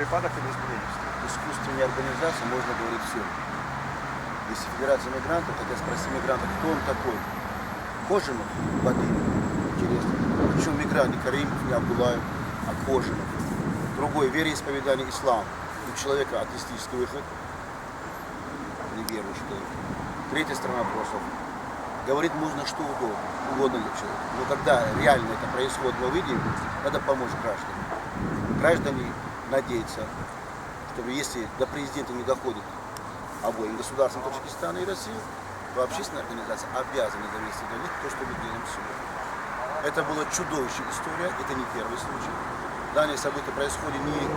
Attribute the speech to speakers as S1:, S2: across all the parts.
S1: припадок или избиение?
S2: Искусственная организация, можно говорить все. Если Федерация мигрантов, тогда спроси мигрантов, кто он такой. Кожинов, Вадим, интересно. Причем мигрант не Каримов, не Абдулаев, а Кожинов. Другое, вероисповедание ислам. У человека атеистический выход, неверующий человек. Третья сторона вопросов. Говорит, можно что угодно для человека. Но когда реально это происходит, мы видим, надо помочь гражданам. Граждане надеются, чтобы если до президента не доходит обоим государствам Таджикистана и России, то общественная организация обязана довести до них то, что мы делаем сегодня. Это была чудовищная история, это не первый случай. Данные события происходят не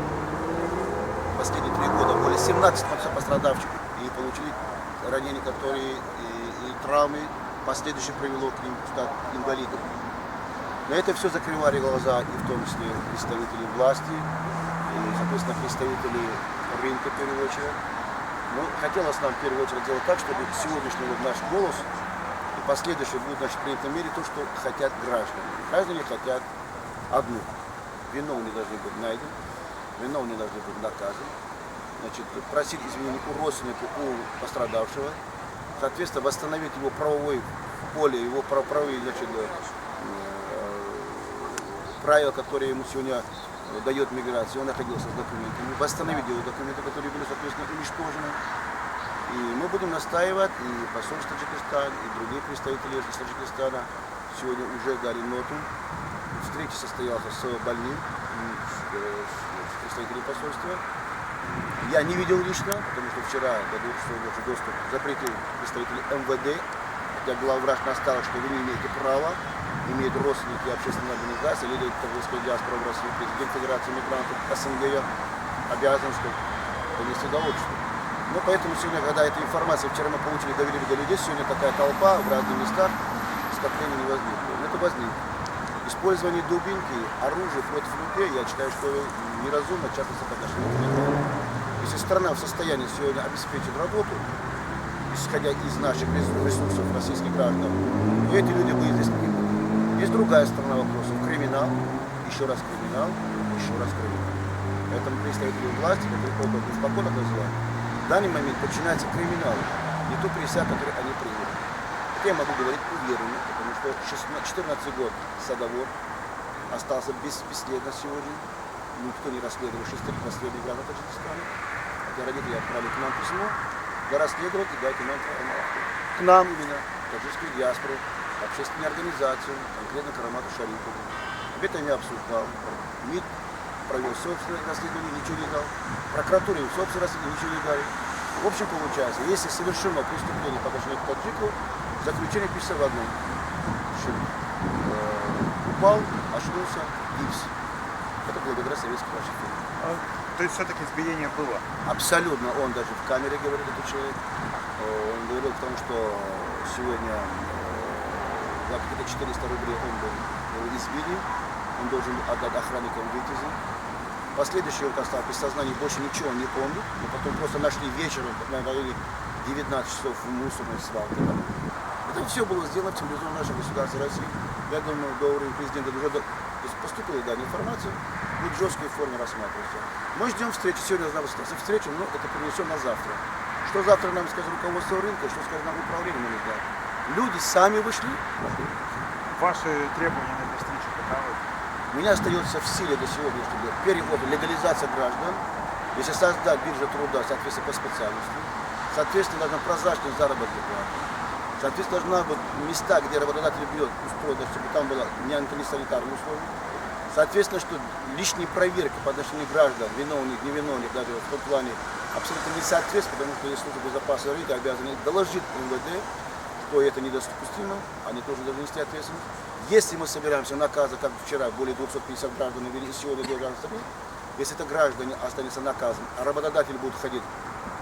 S2: последние 3 года, более 17 пострадавших и получили ранения, которые и травмы, последующее привело к ним стать инвалидом. Но это все закрывали глаза, и в том числе представители власти, и, соответственно, представители рынка, в первую очередь. Но хотелось нам в первую очередь делать так, чтобы сегодняшний вот наш голос и последующий будет, значит, принято в мере то, что хотят граждане. Граждане хотят одно. Виновные должны быть найдены, виновные должны быть наказаны. Значит, просить извинений у родственников, у пострадавшего. Соответственно, восстановить его правовое поле, его правовые, значит, правила, которые ему сегодня дает миграция. Он находился с документами. Восстановить его документы, которые были, соответственно, уничтожены. И мы будем настаивать, и посольство Таджикистана, и другие представители Таджикистана сегодня уже дали ноту. Встреча состоялась с больным, с представителем посольства. Я не видел лично, потому что вчера дадут доступ, запретил представитель МВД, хотя главврач настаивал, что вы не имеете права, имеют родственники общественной организации, лидер Таджикской диаспоры в России, президент Федерации мигрантов СНГ обязан донести до общества. Но поэтому сегодня, когда эта информация, вчера мы получили, довели до людей, сегодня такая толпа в разных местах, скопление не возникло. Это возникло. Использование дубинки, оружия против людей, я считаю, что неразумно, часто по отношению к мигрантам. Если страна в состоянии сегодня обеспечить работу, исходя из наших ресурсов российских граждан, то эти люди будут здесь не будут. Есть другая сторона вопроса. Криминал, еще раз криминал, еще раз криминал. Поэтому представители власти, которые опытно спокойно называют, в данный момент начинается криминал, не ту присягу, которую они приняли. Это я могу говорить уверенно, потому что 14 год садовод остался бесследно сегодня. Никто не расследовал 6 последних граждан Таджикистана. Хотя родители отправили к нам письмо, да расследовать и дайте нам информацию. К нам именно, таджикскую диаспору, общественную организацию, конкретно Карамату Шарипову. Это не обсуждал. МИД провел собственное расследование, ничего не дал. Прокуратуре собственное расследование, ничего не дали. В общем, получается, если совершено преступление по отношению к таджику, заключение пишется в одном. Упал, очнулся, гипс. Это благодаря советской вашей фирме.
S1: То есть все-таки избиение было?
S2: Абсолютно. Он даже в камере говорит, этот человек. Он говорил о том, что сегодня за какие-то 400 рублей он был избили. Он должен отдать охранникам вытязы. Последующий он остался без сознания, больше ничего не помнит. Но потом просто нашли вечером, в районе 19 часов в мусорной свалке. Это все было сделано в цивилизованном нашем государстве России. Я думаю, до уровня президента уже поступила данная информация, будет в жесткой форме рассматриваться. Мы ждем встречи, сегодня должна быть встреча, но это перенесем на завтра. Что завтра нам скажет руководство рынка, что скажет нам управление, мы не знаем. Люди сами вышли.
S1: Ваши требования на этой встрече каковы?
S2: У меня остается в силе до сегодняшнего дня перевод, легализация граждан, если создать биржу труда, соответственно, по специальности, соответственно, должна прозрачность заработной платы. Соответственно, должна быть места, где работодатель берет устроить, чтобы там было не санитарные условия. Соответственно, что лишние проверки по отношению граждан, виновных, невиновных, даже в том плане абсолютно не соответствует, потому что служба безопасности рынка обязаны доложить МВД, что это недопустимо, они тоже должны нести ответственность. Если мы собираемся наказывать, как вчера, более 250 граждан увели, сегодня 2 граждан, если это граждане останется наказан, а работодатель будет ходить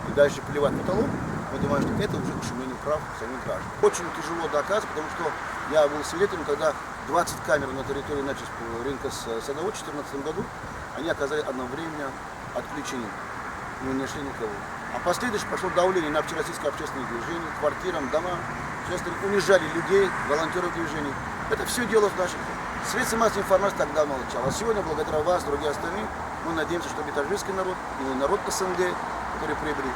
S2: и дальше плевать в потолок, мы думаем, что это уже ущемление прав самих граждан. Очень тяжело доказывать, потому что я был свидетелем, когда 20 камер на территории рынка Садовод в 2014 году, они оказались одновременно отключены, не нашли никого. А последующее пошло давление на общероссийское общественное движение, квартирам, домам, унижали людей, волонтеров движений. Это все дело в наших Средства массовой информации тогда молчал. А сегодня, благодаря вас, другие остальные, мы надеемся, что битажинский народ и народ СНГ, который прибыли,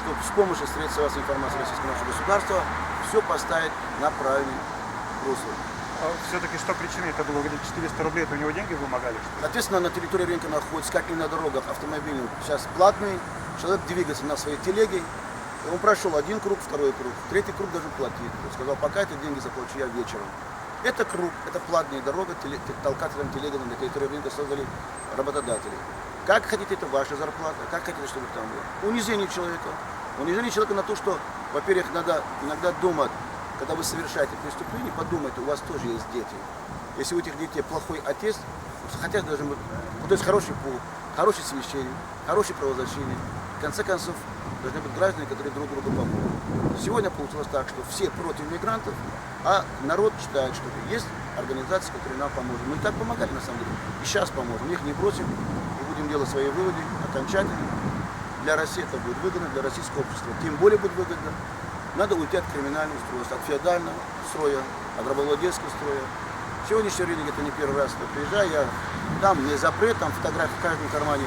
S2: что с помощью средств массовой информации российского нашего государства все поставить на правильный русло.
S1: Все-таки что причиной это было? Говорит, 400 рублей, это у него деньги вымогали? Что ли?
S2: Соответственно, на территории рынка находится, как и на дорогах автомобильных, сейчас платный. Человек двигается на своей телеге. И он прошел один круг, второй круг, третий круг даже платить. Он сказал, пока эти деньги заплачу я вечером. Это круг, это платная дорога, толкателям телеги на территории рынка создали работодатели. Как хотите, это ваша зарплата, как хотите, чтобы там было. Унижение человека. Унижение человека на то, что, во-первых, надо иногда думать, когда вы совершаете преступление, подумайте, у вас тоже есть дети. Если у этих детей плохой отец, хотя должен быть, то есть хороший пол, хороший священник, хороший правозащитник. В конце концов, должны быть граждане, которые друг другу помогут. Сегодня получилось так, что все против мигрантов, а народ считает, что есть организации, которые нам поможет. Мы и так помогали, на самом деле. И сейчас поможем. Их не бросим и будем делать свои выводы окончательно. Для России это будет выгодно, для российского общества тем более будет выгодно. Надо уйти от криминального устройства, от феодального строя, от рабовладельского строя. Сегодняшний рынок это не первый раз, я приезжаю, там не запрет, там фотографии в каждом кармане.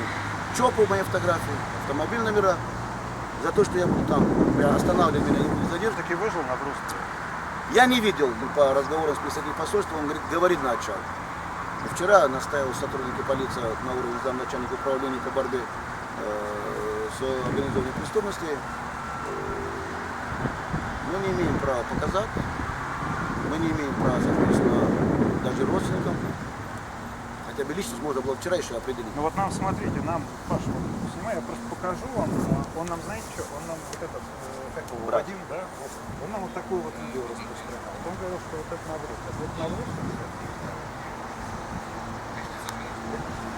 S2: ЧОПы мои фотографии, автомобиль номера. За то, что я буду там, останавливать меня, не буду задерживать.
S1: Все-таки выжил нагрузку.
S2: Я не видел по разговорам с представителем посольства, он говорит начал. Вчера настаивал сотрудники полиции на уровне замначальника управления по борьбе с организованной преступностью. Мы не имеем права показать, мы не имеем права, соответственно, даже родственникам. Хотя бы личность можно было вчера еще определить.
S1: Ну вот нам, смотрите, нам, Паш, вот, снимай, я просто покажу вам. Он нам, знаете что, он нам вот этот, как его,
S2: Брат.
S1: Вадим, да? Вот, он нам вот такую вот видео распространял. Вот он говорил, что вот это нагрузка. Это нагрузка.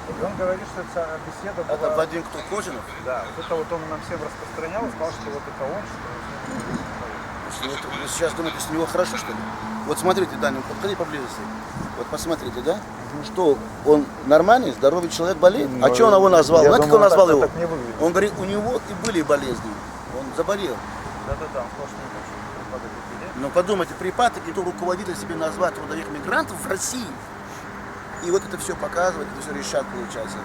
S1: И он говорит, что это беседа была...
S2: Это Вадим кто, Кожинов?
S1: Да, вот это вот он нам всем распространял, и сказал, что вот это он, что...
S2: Вы сейчас думаете, что у него хорошо, что ли? Вот смотрите, Даня, подходи поблизости. Вот посмотрите, да? Что, он нормальный, здоровый человек, болеет? А что он его назвал? Знаете, как он назвал его?
S1: Так не выглядит.
S2: Он говорит, у него и были болезни. Он заболел.
S1: Да-да-да, он сказал, что не может припадок эпидемии.
S2: Но подумайте, припадок, и то руководитель себе назвать трудовых мигрантов в России. И вот это все показывает, это все решат, получается.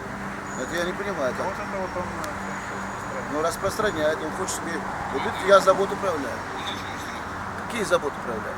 S2: Это я не понимаю. Как.
S1: Вот это вот он распространял.
S2: Ну, распространяет, он хочет себе... Вот видите, я забот управляю. Какие заботы управляю?